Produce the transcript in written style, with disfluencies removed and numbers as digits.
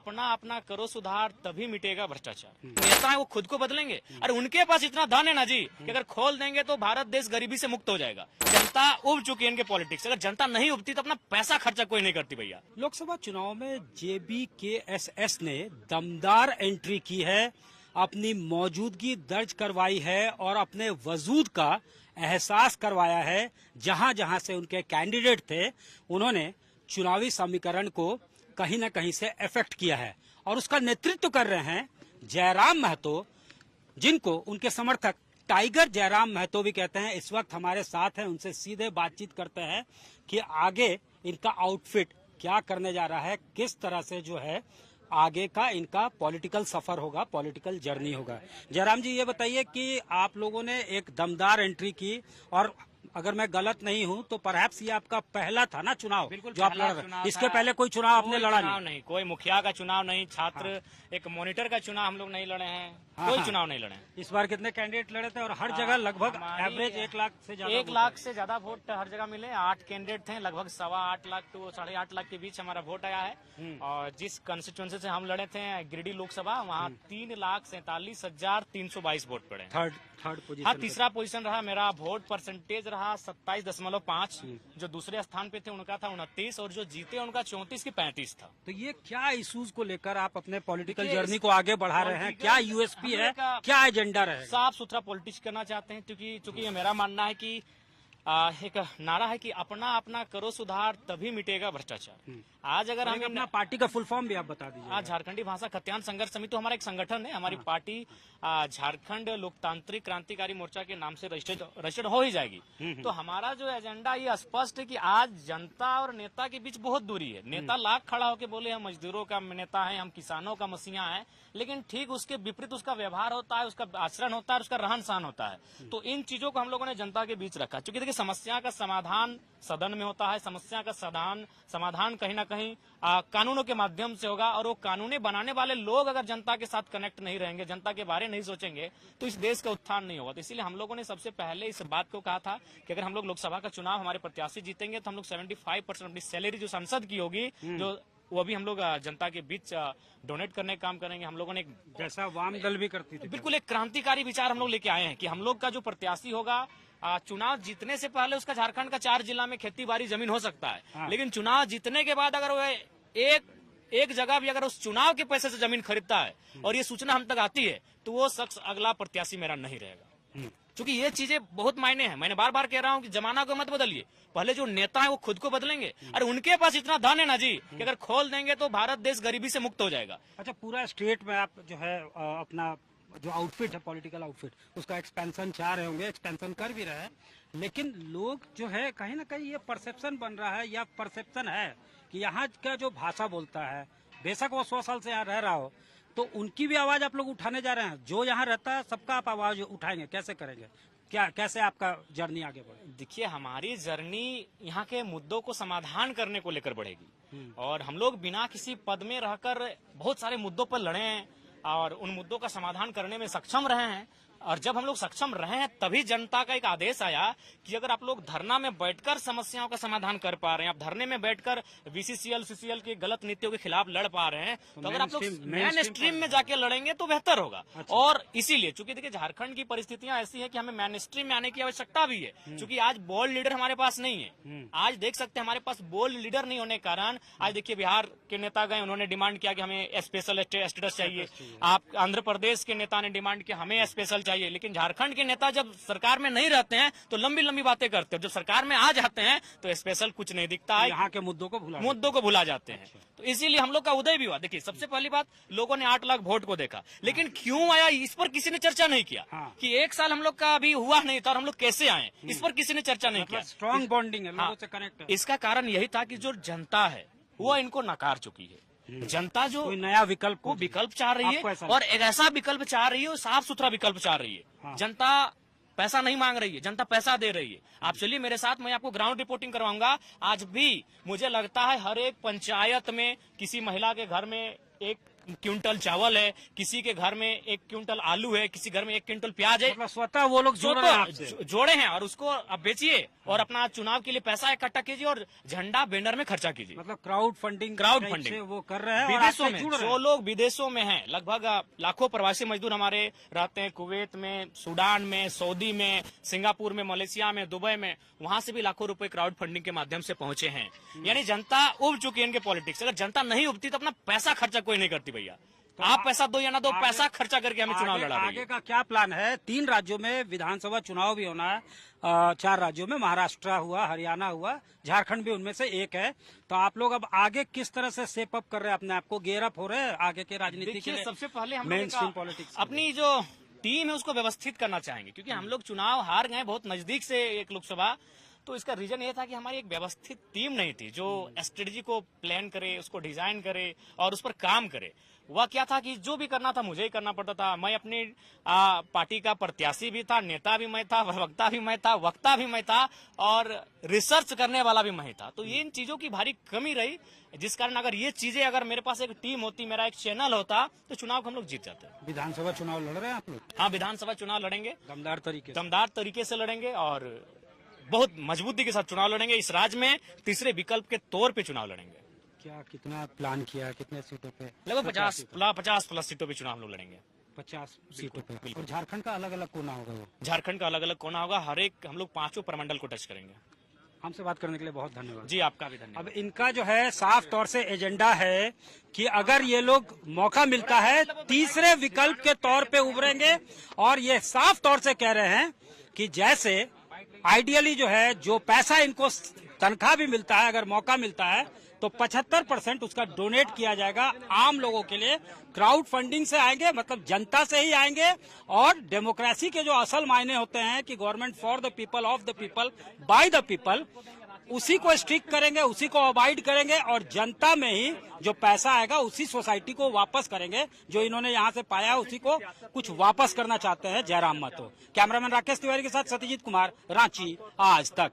अपना अपना करो सुधार तभी मिटेगा भ्रष्टाचार। नेता है वो खुद को बदलेंगे। अरे उनके पास इतना धन है ना जी कि अगर खोल देंगे तो भारत देश गरीबी से मुक्त हो जाएगा। जनता उब चुकी है इनके पॉलिटिक्स। अगर जनता नहीं उबती तो अपना पैसा खर्चा कोई नहीं करती भैया। लोकसभा चुनाव में JBKSS ने दमदार एंट्री की है, अपनी मौजूदगी दर्ज करवाई है और अपने वजूद का एहसास करवाया है। जहां जहां से उनके कैंडिडेट थे उन्होंने चुनावी समीकरण को कहीं न कहीं से इफेक्ट किया है और उसका नेतृत्व कर रहे हैं जयराम महतो, जिनको उनके समर्थक टाइगर जयराम महतो भी कहते हैं। इस वक्त हमारे साथ हैं, उनसे सीधे बातचीत करते हैं कि आगे इनका आउटफिट क्या करने जा रहा है, किस तरह से जो है आगे का इनका पॉलिटिकल सफर होगा, पॉलिटिकल जर्नी होगा। जयराम जी, ये बताइए कि आप लोगों ने एक दमदार एंट्री की और अगर मैं गलत नहीं हूं तो परहैप्स ये आपका पहला था ना चुनाव जो आप लड़ रहे? इसके पहले कोई चुनाव आपने लड़ा नहीं? कोई मुखिया का चुनाव नहीं, छात्र एक मॉनिटर का चुनाव हम लोग नहीं लड़े हैं। कोई चुनाव नहीं लड़े। इस बार कितने कैंडिडेट लड़े थे और हर जगह लगभग एवरेज 1 लाख से ज्यादा 1 लाख से ज्यादा वोट हर जगह मिले। 8 कैंडिडेट थे, लगभग 8.25 लाख to 8.5 लाख के बीच हमारा वोट आया है। और जिस कंस्टिट्यूएंसी से हम लड़े थे गिरिडीह लोकसभा, वहाँ 3,47,322 वोट पड़े। Third position. हाँ, तीसरा पोजीशन रहा मेरा। वोट परसेंटेज रहा 27.5। जो दूसरे स्थान पे थे उनका था 29 और जो जीते उनका 34 की 35 था। तो ये क्या इश्यूज को लेकर आप अपने पॉलिटिकल जर्नी को आगे बढ़ा रहे हैं? क्या USP है, क्या एजेंडा रहेगा? साफ सुथरा पॉलिटिक्स करना चाहते हैं, क्योंकि ये मेरा मानना है कि एक नारा है कि अपना अपना करो सुधार तभी मिटेगा भ्रष्टाचार। आज अगर हम अपना पार्टी का फुल फॉर्म भी आप बता दीजिए। आज झारखंडी भाषा खतियान संघर्ष समिति तो हमारा एक संगठन है। हमारी पार्टी झारखंड लोकतांत्रिक क्रांतिकारी मोर्चा के नाम से रजिस्टर्ड हो ही जाएगी। तो हमारा जो एजेंडा ये स्पष्ट है कि आज जनता और नेता के बीच बहुत दूरी है। नेता लाख खड़ा होकर बोले हम मजदूरों का नेता है, हम किसानों का मसीहा है, लेकिन ठीक उसके विपरीत उसका व्यवहार होता है, उसका आचरण होता है, उसका रहन सहन होता है। तो इन चीजों को हम लोगों ने जनता के बीच रखा। क्योंकि देखिए, समस्या का समाधान सदन में होता है। समस्या का समाधान कहीं ना कहीं कानूनों के माध्यम से होगा। और वो कानूनी बनाने वाले लोग अगर जनता के साथ कनेक्ट नहीं रहेंगे, जनता के बारे नहीं सोचेंगे, तो इस देश का उत्थान नहीं होगा। तो इसीलिए हम लोगों ने सबसे पहले इस बात को कहा था कि अगर हम लोग लोकसभा का चुनाव हमारे प्रत्याशी जीतेंगे तो हम लोग 75% अपनी सैलरी जो सांसद की होगी जो वो भी हम लोग जनता के बीच डोनेट करने का काम करेंगे। हम लोगों ने जैसा वाम दल भी करती थी, बिल्कुल एक क्रांतिकारी विचार हम लोग लेके आए हैं कि हम लोग का जो प्रत्याशी होगा चुनाव जीतने से पहले उसका झारखंड का 4 जिला में खेती बाड़ी जमीन हो सकता है। लेकिन चुनाव जीतने के बाद अगर वो एक जगह भी अगर उस चुनाव के पैसे से जमीन खरीदता है और ये सूचना हम तक आती है तो वो शख्स अगला प्रत्याशी मेरा नहीं रहेगा। क्योंकि ये चीजें बहुत मायने हैं। मैंने बार बार कह रहा हूं कि जमाना को मत बदलिए, पहले जो नेता है वो खुद को बदलेंगे। अरे उनके पास इतना धन है ना जी कि अगर खोल देंगे तो भारत देश गरीबी से मुक्त हो जाएगा। अच्छा, पूरा स्टेट में आप जो है अपना जो आउटफिट है, पॉलिटिकल आउटफिट, उसका एक्सपेंशन चाह रहे होंगे, एक्सपेंशन कर भी रहे हैं, लेकिन लोग जो है कहीं ना कहीं ये परसेप्शन बन रहा है या परसेप्शन है कि यहाँ का जो भाषा बोलता है, बेशक वो 100 साल से यहाँ रह रहा हो, तो उनकी भी आवाज आप लोग उठाने जा रहे हैं। जो यहाँ रहता है सबका आप आवाज उठाएंगे, कैसे करेंगे? कैसे आपका जर्नी आगे बढ़े? देखिए, हमारी जर्नी यहाँ के मुद्दों को समाधान करने को लेकर बढ़ेगी। और हम लोग बिना किसी पद में रहकर बहुत सारे मुद्दों पर लड़े हैं और उन मुद्दों का समाधान करने में सक्षम रहे हैं। और जब हम लोग सक्षम रहे हैं तभी जनता का एक आदेश आया कि अगर आप लोग धरना में बैठकर समस्याओं का समाधान कर पा रहे हैं, आप धरने में बैठकर BCCL CCL की गलत नीतियों के खिलाफ लड़ पा रहे हैं, तो अगर आप लोग मेन स्ट्रीम में जाके लड़ेंगे तो बेहतर होगा। अच्छा। और इसीलिए चूंकि देखिए झारखंड की परिस्थितियां ऐसी है कि हमें मेन स्ट्रीम में आने की आवश्यकता भी है। क्योंकि आज बोल्ड लीडर हमारे पास नहीं है। आज देख सकते हैं हमारे पास बोल्ड लीडर नहीं होने के कारण आज देखिए बिहार के नेता गए, उन्होंने डिमांड किया कि हमें स्पेशल स्टेटस चाहिए। आप आंध्र प्रदेश के नेता ने डिमांड किया हमें स्पेशल चाहिए। लेकिन झारखंड के नेता जब सरकार में नहीं रहते हैं तो लंबी लंबी बातें करते हैं, जब सरकार में आ जाते हैं तो स्पेशल कुछ नहीं दिखता है, यहाँ के मुद्दों को भुला जाते हैं। तो इसीलिए हम लोग का उदय भी हुआ। देखिए, सबसे पहली बात, लोगों ने 8 लाख वोट को देखा, लेकिन क्यों आया इस पर किसी ने चर्चा नहीं किया। कि 1 साल हम लोग का अभी हुआ नहीं था और हम लोग कैसे आए, इस पर किसी ने चर्चा नहीं किया। स्ट्रॉन्ग बॉन्डिंग है, लोगों से कनेक्ट है। इसका कारण यही था कि जो जनता है वो इनको नकार चुकी है। जनता जो कोई नया विकल्प चाह रही है और एक ऐसा विकल्प चाह रही है, साफ सुथरा विकल्प चाह रही है। जनता पैसा नहीं मांग रही है, जनता पैसा दे रही है। आप चलिए मेरे साथ, मैं आपको ग्राउंड रिपोर्टिंग करवाऊंगा। आज भी मुझे लगता है हर एक पंचायत में किसी महिला के घर में एक क्विंटल चावल है, किसी के घर में 1 क्विंटल आलू है, किसी घर में 1 क्विंटल प्याज है। मतलब स्वतः वो लोग जोड़ रहे हैं आपसे। जोड़े हैं और उसको अब बेचिए और अपना चुनाव के लिए पैसा इकट्ठा कीजिए और झंडा बैनर में खर्चा कीजिए। मतलब क्राउड फंडिंग वो कर रहे हैं। विदेशों में जो लोग विदेशों में हैं, लगभग लाखों प्रवासी मजदूर हमारे रहते हैं कुवैत में, सूडान में, सऊदी में, सिंगापुर में, मलेशिया में, दुबई में, वहां से भी लाखों रुपए क्राउड फंडिंग के माध्यम से पहुंचे हैं। यानी जनता उब चुकी है इनके पॉलिटिक्स। अगर जनता नहीं उबती तो अपना पैसा खर्चा कोई नहीं करती भैया। तो आप पैसा दो या ना दो, पैसा खर्चा करके हमें चुनाव लड़ा रही है। आगे का क्या प्लान है? 3 राज्यों में विधानसभा चुनाव भी होना है, 4 राज्यों में, महाराष्ट्र हुआ, हरियाणा हुआ, झारखंड भी उनमें से एक है। तो आप लोग अब आगे किस तरह से सेप अप कर रहे हैं अपने आप को, गेयर अप हो रहे हैं आगे के राजनीति के लिए? सबसे पहले हम मेन स्ट्रीम पॉलिटिक्स अपनी जो टीम है उसको व्यवस्थित करना चाहेंगे, क्योंकि हम लोग चुनाव हार गए बहुत नजदीक से एक लोकसभा। तो इसका रीजन ये था कि हमारी एक व्यवस्थित टीम नहीं थी जो स्ट्रेटजी को प्लान करे, उसको डिजाइन करे और उस पर काम करे। वह क्या था कि जो भी करना था मुझे ही करना पड़ता था। मैं अपनी पार्टी का प्रत्याशी भी था, नेता भी मैं था, प्रवक्ता भी मैं था, वक्ता भी मैं था और रिसर्च करने वाला भी मैं था। तो ये इन चीजों की भारी कमी रही, जिस कारण अगर ये चीजें, अगर मेरे पास एक टीम होती, मेरा एक चैनल होता, तो चुनाव हम लोग जीत जाते। विधानसभा चुनाव लड़ रहे हैं आप लोग? हाँ, विधानसभा चुनाव लड़ेंगे, दमदार तरीके से लड़ेंगे और बहुत मजबूती के साथ चुनाव लड़ेंगे। इस राज्य में तीसरे विकल्प के तौर पे चुनाव लड़ेंगे। क्या कितना प्लान किया, कितने सीटों पे? लगभग 50 प्लस सीटों पे चुनाव हम लोग लड़ेंगे। 50 सीटों पे। और झारखंड का अलग अलग कोना होगा? वो झारखंड का अलग अलग कोना होगा। हर एक हम लोग 5 प्रमंडल को टच करेंगे। हमसे बात करने के लिए बहुत धन्यवाद। जी, आपका भी धन्यवाद। अब इनका जो है साफ तौर से एजेंडा है कि अगर ये लोग मौका मिलता है तीसरे विकल्प के तौर पे उभरेंगे। और ये साफ तौर से कह रहे हैं कि जैसे आइडियली जो है, जो पैसा इनको तनख्वाह भी मिलता है, अगर मौका मिलता है तो 75% उसका डोनेट किया जाएगा आम लोगों के लिए। क्राउड फंडिंग से आएंगे, मतलब जनता से ही आएंगे। और डेमोक्रेसी के जो असल मायने होते हैं कि government for the people, of the people, by the people, उसी को स्ट्रिक करेंगे, उसी को अवॉइड करेंगे और जनता में ही जो पैसा आएगा उसी सोसाइटी को वापस करेंगे। जो इन्होंने यहाँ से पाया उसी को कुछ वापस करना चाहते हैं जयराम महतो। कैमरामैन राकेश तिवारी के साथ सत्यजीत कुमार, रांची आज तक।